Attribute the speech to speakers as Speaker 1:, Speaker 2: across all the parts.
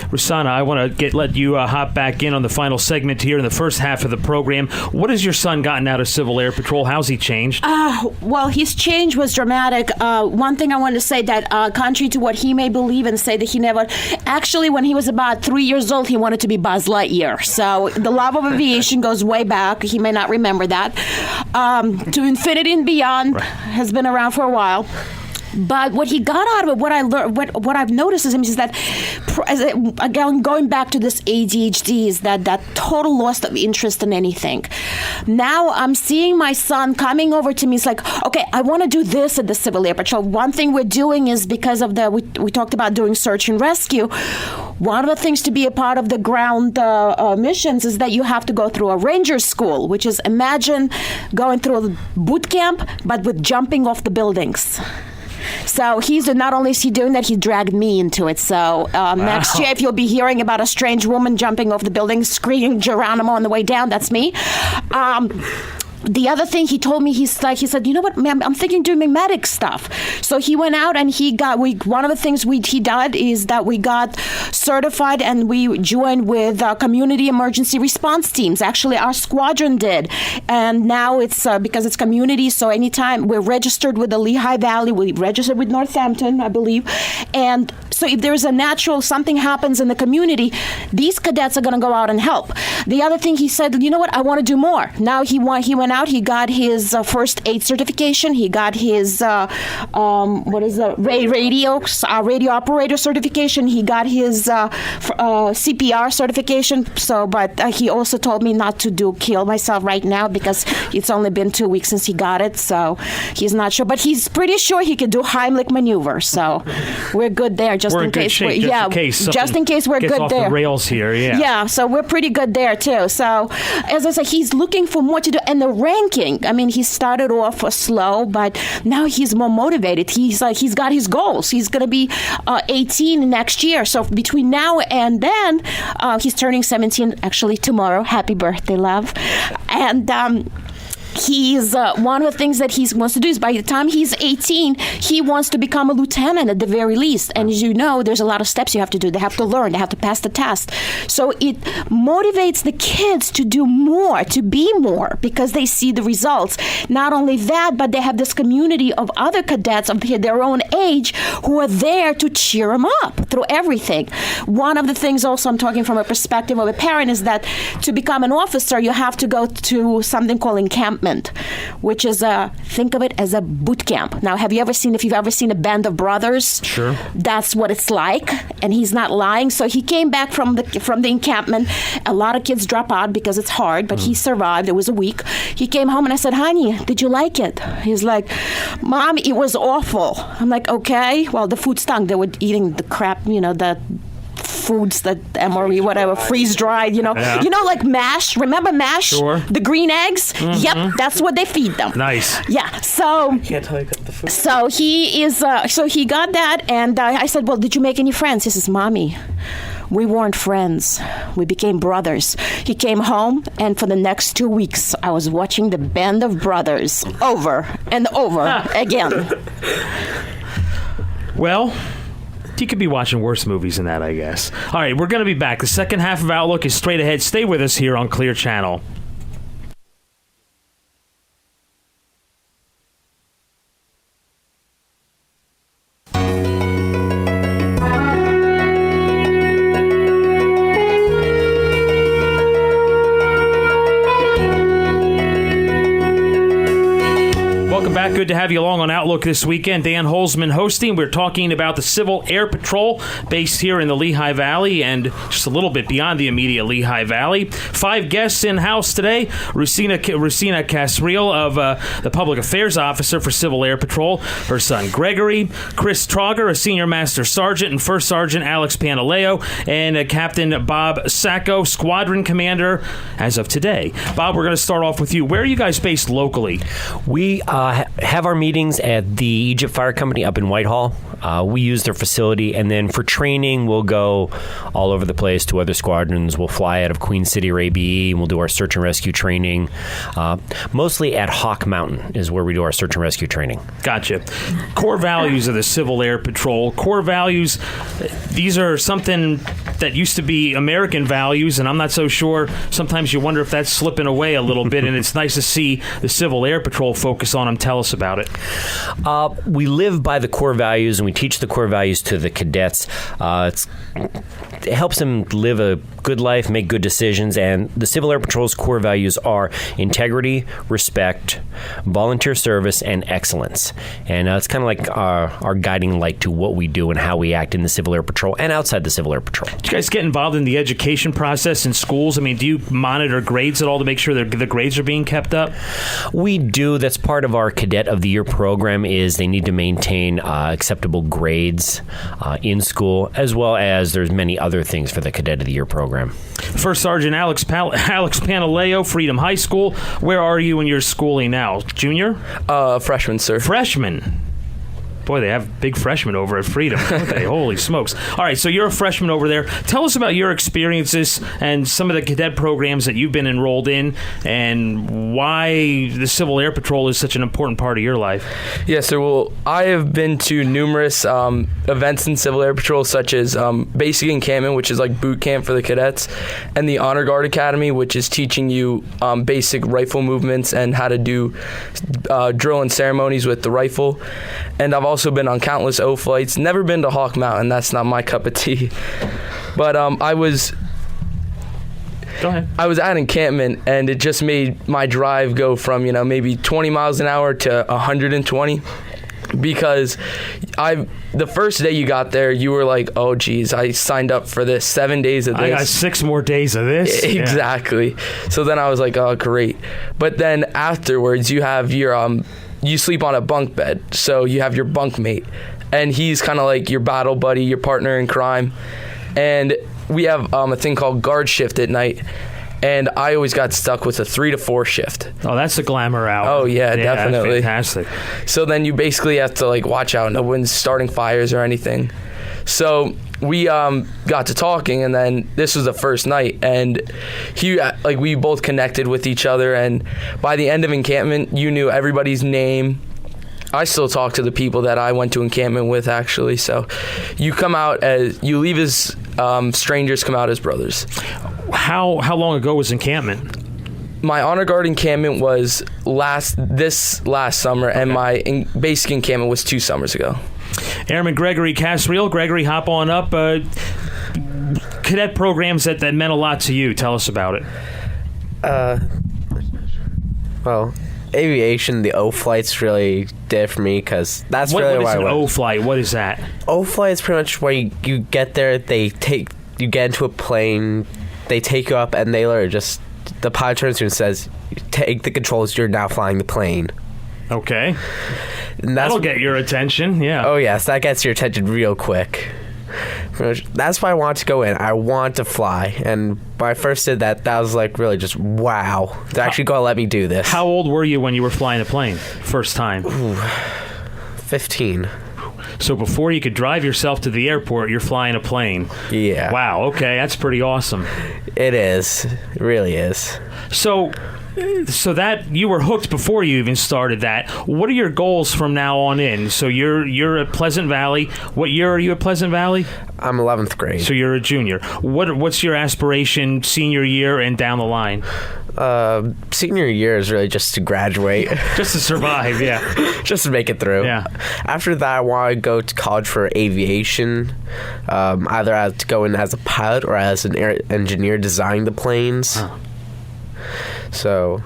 Speaker 1: Rusana, I want to let you hop back in on the final segment here in the first half of the program. What has your son gotten out of Civil Air Patrol? How's he changed?
Speaker 2: Well, his change was dramatic. One thing I wanted to say that, contrary to what he may believe and say that he never... Actually, when he was about 3 years old, he wanted to be Buzz Lightyear. So the love of aviation goes way back. He may not remember that. To infinity and beyond has been around for a while. But what he got out of it, what I learned, what I've noticed is that, again, going back to this ADHD, is that total loss of interest in anything. Now I'm seeing my son coming over to me. It's like, okay, I want to do this at the Civil Air Patrol. One thing we're doing is because of we talked about doing search and rescue. One of the things to be a part of the ground missions is that you have to go through a ranger school, which is, imagine going through a boot camp, but with jumping off the buildings. So not only is he doing that, he dragged me into it. So next year, if you'll be hearing about a strange woman jumping off the building, screaming Geronimo on the way down, that's me. The other thing he told me, he said, you know what, ma'am, I'm thinking doing medic stuff. So he went out and one of the things he did is that we got certified and we joined with community emergency response teams. Actually, our squadron did. And now it's because it's community, so anytime we're registered with the Lehigh Valley, we registered with Northampton, I believe. And so if there's something happens in the community, these cadets are going to go out and help. The other thing he said, you know what, I want to do more. Now he went out, he got his first aid certification, he got his radio operator certification, he got his CPR certification. But he also told me not to kill myself right now because it's only been 2 weeks since he got it, so he's not sure. But he's pretty sure he could do Heimlich maneuver, so we're good there. Just in case we're good
Speaker 1: off
Speaker 2: there.
Speaker 1: The rails here,
Speaker 2: yeah. So we're pretty good there too. So as I said, he's looking for more to do, and the ranking. I mean, he started off slow, but now he's more motivated. He's got his goals. He's going to be 18 next year. So between now and then, he's turning 17 actually tomorrow. Happy birthday, love. And he's one of the things that he wants to do is by the time he's 18, he wants to become a lieutenant at the very least. And as you know, there's a lot of steps you have to do. They have to learn. They have to pass the test. So it motivates the kids to do more, to be more, because they see the results. Not only that, but they have this community of other cadets of their own age who are there to cheer them up through everything. One of the things also, I'm talking from a perspective of a parent, is that to become an officer, you have to go to something called encampment, which is think of it as a boot camp. Now, if you've ever seen a Band of Brothers,
Speaker 1: sure,
Speaker 2: that's what it's like, and he's not lying. So he came back from the encampment. A lot of kids drop out because it's hard, but he survived. It was a week. He came home and I said, honey, did you like it? He's like, Mom, it was awful. I'm like, okay. Well, the food stunk. They were eating the crap, the foods that MRE, whatever, freeze-dried,
Speaker 1: Yeah.
Speaker 2: Like MASH. Remember MASH?
Speaker 1: Sure.
Speaker 2: The green eggs? Mm-hmm. Yep, that's what they feed them.
Speaker 1: Nice.
Speaker 2: Yeah, so...
Speaker 3: Can't tell you got the food.
Speaker 2: So he is, so he got that, and I said, well, did you make any friends? He says, Mommy, we weren't friends. We became brothers. He came home, and for the next 2 weeks, I was watching the Band of Brothers over and over again.
Speaker 1: Well... you could be watching worse movies than that, I guess. All right, we're going to be back. The second half of Outlook is straight ahead. Stay with us here on Clear Channel. Good to have you along on Outlook this weekend. Dan Holzman hosting. We're talking about the Civil Air Patrol based here in the Lehigh Valley and just a little bit beyond the immediate Lehigh Valley. 5 guests in-house today. Rusina Casriel of the Public Affairs Officer for Civil Air Patrol. Her son Gregory. Chris Trauger, a Senior Master Sergeant, and First Sergeant Alex Pantaleo, and Captain Bob Sacco, Squadron Commander as of today. Bob, we're going to start off with you. Where are you guys based locally?
Speaker 3: We have our meetings at the Egypt Fire Company up in Whitehall. We use their facility, and then for training, we'll go all over the place to other squadrons. We'll fly out of Queen City or ABE, and we'll do our search and rescue training. Mostly at Hawk Mountain is where we do our search and rescue training.
Speaker 1: Gotcha. Core values of the Civil Air Patrol. Core values, these are something that used to be American values, and I'm not so sure. Sometimes you wonder if that's slipping away a little bit, and it's nice to see the Civil Air Patrol focus on them. Tell us about it.
Speaker 3: We live by the core values, and we teach the core values to the cadets. It helps them live a good life, make good decisions, and the Civil Air Patrol's core values are integrity, respect, volunteer service, and excellence. And it's kind of like our guiding light to what we do and how we act in the Civil Air Patrol and outside the Civil Air Patrol.
Speaker 1: Do you guys get involved in the education process in schools? I mean, do you monitor grades at all to make sure that the grades are being kept up?
Speaker 3: We do. That's part of our Cadet of the Year program is they need to maintain acceptable grades in school, as well as there's many other things for the Cadet of the Year program.
Speaker 1: First Sergeant Alex Panaleo, Freedom High School. Where are you in your schooling now? Junior?
Speaker 4: Freshman, sir.
Speaker 1: Freshman. Boy, they have big freshmen over at Freedom, don't they? Holy smokes. All right, so you're a freshman over there. Tell us about your experiences and some of the cadet programs that you've been enrolled in and why the Civil Air Patrol is such an important part of your life.
Speaker 4: Yes, sir. Well, I have been to numerous events in Civil Air Patrol, such as basic encampment, which is like boot camp for the cadets, and the Honor Guard Academy, which is teaching you basic rifle movements and how to do drill and ceremonies with the rifle. And I've also been on countless O flights. Never been to Hawk Mountain. That's not my cup of tea. But I was at encampment, and it just made my drive go from maybe 20 miles an hour to 120. Because the first day you got there, you were like, oh, geez, I signed up for this 7 days of this.
Speaker 1: I got 6 more days of this.
Speaker 4: Exactly. Yeah. So then I was like, oh, great. But then afterwards, you have your you sleep on a bunk bed, so you have your bunk mate, and he's kind of like your battle buddy, your partner in crime. And we have a thing called guard shift at night, and I always got stuck with a 3 to 4 shift.
Speaker 1: Oh, that's the glamour hour.
Speaker 4: Oh, yeah, definitely.
Speaker 1: That's fantastic.
Speaker 4: So then you basically have to watch out. No one's starting fires or anything. So we got to talking, and then this was the first night, and we both connected with each other, and by the end of encampment, you knew everybody's name. I still talk to the people that I went to encampment with, actually. So you leave as strangers, come out as brothers.
Speaker 1: How long ago was encampment?
Speaker 4: My Honor Guard encampment was this last summer, okay. And my basic encampment was 2 summers ago.
Speaker 1: Airman Gregory Casriel. Gregory, hop on up. Cadet programs that meant a lot to you. Tell us about it.
Speaker 5: Well, aviation, the O flights really did for me because that's really why I went.
Speaker 1: What is an O flight? What is that?
Speaker 5: O flight is pretty much where you get there, you get into a plane, they take you up, and they literally just, the pilot turns to you and says, take the controls, you're now flying the plane.
Speaker 1: Okay. That'll get your attention, yeah.
Speaker 5: Oh, yes, that gets your attention real quick. That's why I wanted to go in. I want to fly. And when I first did that, that was really just, wow. They're actually going to let me do this.
Speaker 1: How old were you when you were flying the plane first time?
Speaker 5: 15.
Speaker 1: So before you could drive yourself to the airport, you're flying a plane.
Speaker 5: Yeah.
Speaker 1: Wow, okay, that's pretty awesome.
Speaker 5: It is. It really is.
Speaker 1: So that you were hooked before you even started that. What are your goals from now on in? So you're at Pleasant Valley. What year are you at Pleasant Valley?
Speaker 5: I'm 11th grade.
Speaker 1: So you're a junior. What's your aspiration senior year and down the line?
Speaker 5: Senior year is really just to graduate.
Speaker 1: Just to survive, yeah.
Speaker 5: Just to make it through.
Speaker 1: Yeah.
Speaker 5: After that, I want to go to college for aviation. Either I have to go in as a pilot or as an air engineer designing the planes. Huh. So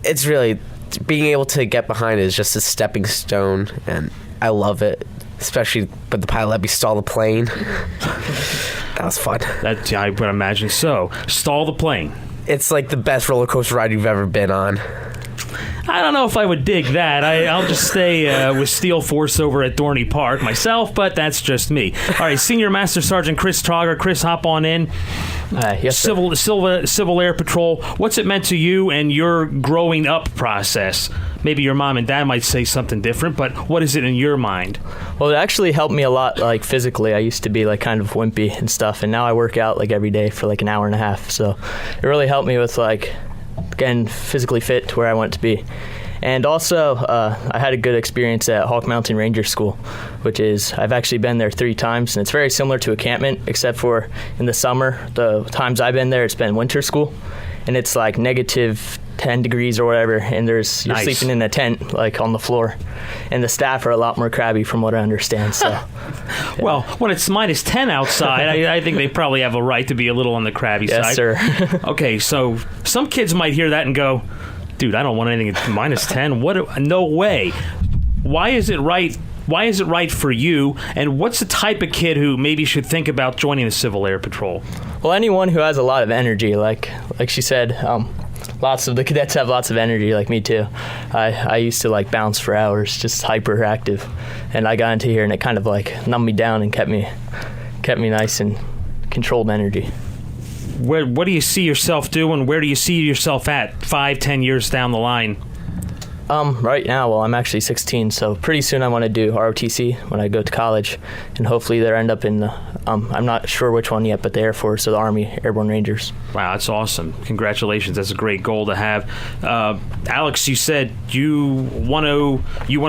Speaker 5: it's really, being able to get behind it is just a stepping stone, and I love it, especially when the pilot let me stall the plane. That was fun.
Speaker 1: I would imagine so. Stall the plane.
Speaker 5: It's like the best roller coaster ride you've ever been on.
Speaker 1: I don't know if I would dig that. I'll just stay with Steel Force over at Dorney Park myself, but that's just me. All right, Senior Master Sergeant Chris Trauger. Chris, hop on in.
Speaker 6: Yes,
Speaker 1: Civil Air Patrol. What's it meant to you and your growing up process? Maybe your mom and dad might say something different, but what is it in your mind?
Speaker 6: Well, it actually helped me a lot, like physically. I used to be like kind of wimpy and stuff, and now I work out like every day for like an hour and a half. So it really helped me with like getting physically fit to where I want to be. And also, I had a good experience at Hawk Mountain Ranger School, which is, I've actually been there 3 times, and it's very similar to a campment, except for in the summer, the times I've been there, it's been winter school, and it's like negative 10 degrees or whatever, and you're
Speaker 1: Nice.
Speaker 6: sleeping in a tent, like on the floor, and the staff are a lot more crabby from what I understand, so.
Speaker 1: Well, when it's minus 10 outside, I think they probably have a right to be a little on the crabby side.
Speaker 6: Yes, sir.
Speaker 1: Okay, so some kids might hear that and go, dude, I don't want anything at minus 10. No way. Why is it right? Why is it right for you? And what's the type of kid who maybe should think about joining the Civil Air Patrol?
Speaker 6: Well, anyone who has a lot of energy, like she said, lots of the cadets have lots of energy, like me too. I used to like bounce for hours, just hyperactive, and I got into here and it kind of like numbed me down and kept me nice and controlled energy.
Speaker 1: What do you see yourself doing? Where do you see yourself at 5-10 years down the line?
Speaker 6: Right now, well, I'm actually 16, so pretty soon I want to do ROTC when I go to college, and hopefully they'll end up in the, I'm not sure which one yet, but the Air Force or the Army Airborne Rangers.
Speaker 1: Wow, that's awesome. Congratulations. That's a great goal to have. Alex, you said you want to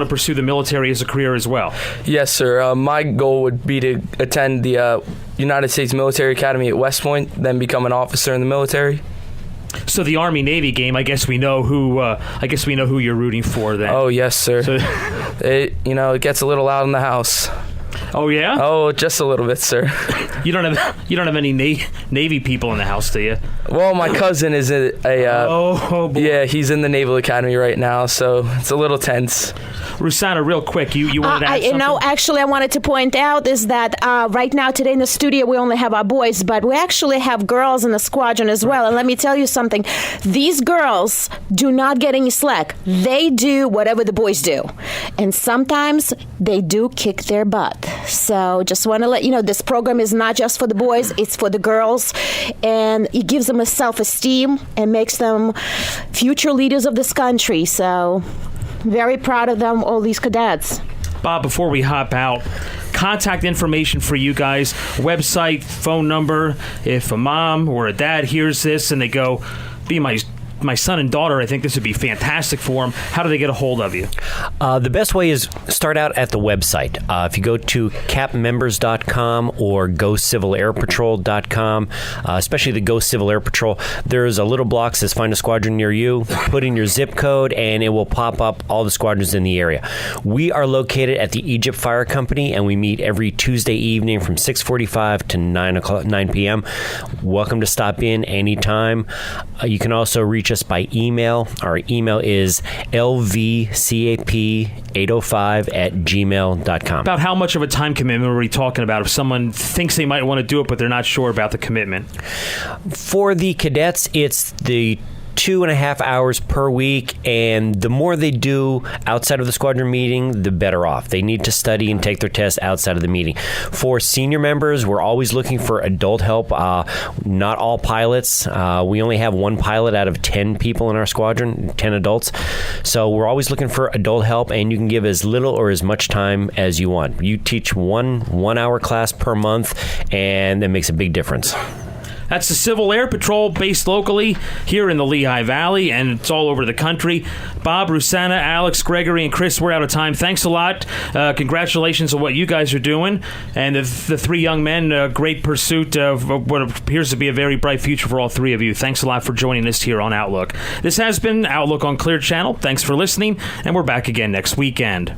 Speaker 1: pursue the military as a career as well.
Speaker 4: Yes, sir. My goal would be to attend the United States Military Academy at West Point, then become an officer in the military.
Speaker 1: So the Army-Navy game, I guess we know who you're rooting for then.
Speaker 4: Oh, yes, sir.
Speaker 1: So,
Speaker 4: It gets a little loud in the house.
Speaker 1: oh yeah?
Speaker 4: Oh, just a little bit, sir.
Speaker 1: You don't have any Navy people in the house, do you?
Speaker 4: Well, my cousin is a
Speaker 1: Oh boy.
Speaker 4: yeah, he's in the Naval Academy right now, so it's a little tense.
Speaker 1: Rusana, real quick, you wanted to add something?
Speaker 2: Actually, I wanted to point out is that right now today in the studio we only have our boys, but we actually have girls in the squadron as well. And let me tell you something: these girls do not get any slack. They do whatever the boys do, and sometimes they do kick their butt. So just want to let you know this program is not just for the boys; it's for the girls, and it gives them a self-esteem and makes them future leaders of this country. So. Very proud of them, all these cadets.
Speaker 1: Bob, before we hop out, contact information for you guys, website, phone number. If a mom or a dad hears this and they go, be my son and daughter, I think this would be fantastic for them. How do they get a hold of you?
Speaker 3: The best way is start out at the website. If you go to capmembers.com or gocivilairpatrol.com, especially the Go Civil Air Patrol, there's a little box that says Find a Squadron Near You. Put in your zip code, and it will pop up all the squadrons in the area. We are located at the Egypt Fire Company, and we meet every Tuesday evening from 6:45 to 9 p.m. Welcome to stop in anytime. You can also reach us by email. Our email is lvcap805@gmail.com.
Speaker 1: About how much of a time commitment are we talking about if someone thinks they might want to do it but they're not sure about the commitment?
Speaker 3: For the cadets, it's the 2.5 hours per week, and the more they do outside of the squadron meeting, the better off. They need to study and take their tests outside of the meeting. For senior members, we're always looking for adult help. Not all pilots. We only have 1 pilot out of 10 people in our squadron, 10 adults. So we're always looking for adult help, and you can give as little or as much time as you want. You teach one hour class per month, and that makes a big difference.
Speaker 1: That's the Civil Air Patrol, based locally here in the Lehigh Valley, and it's all over the country. Bob, Rusana, Alex, Gregory, and Chris, we're out of time. Thanks a lot. Congratulations on what you guys are doing. And the 3 young men, great pursuit of what appears to be a very bright future for all 3 of you. Thanks a lot for joining us here on Outlook. This has been Outlook on Clear Channel. Thanks for listening, and we're back again next weekend.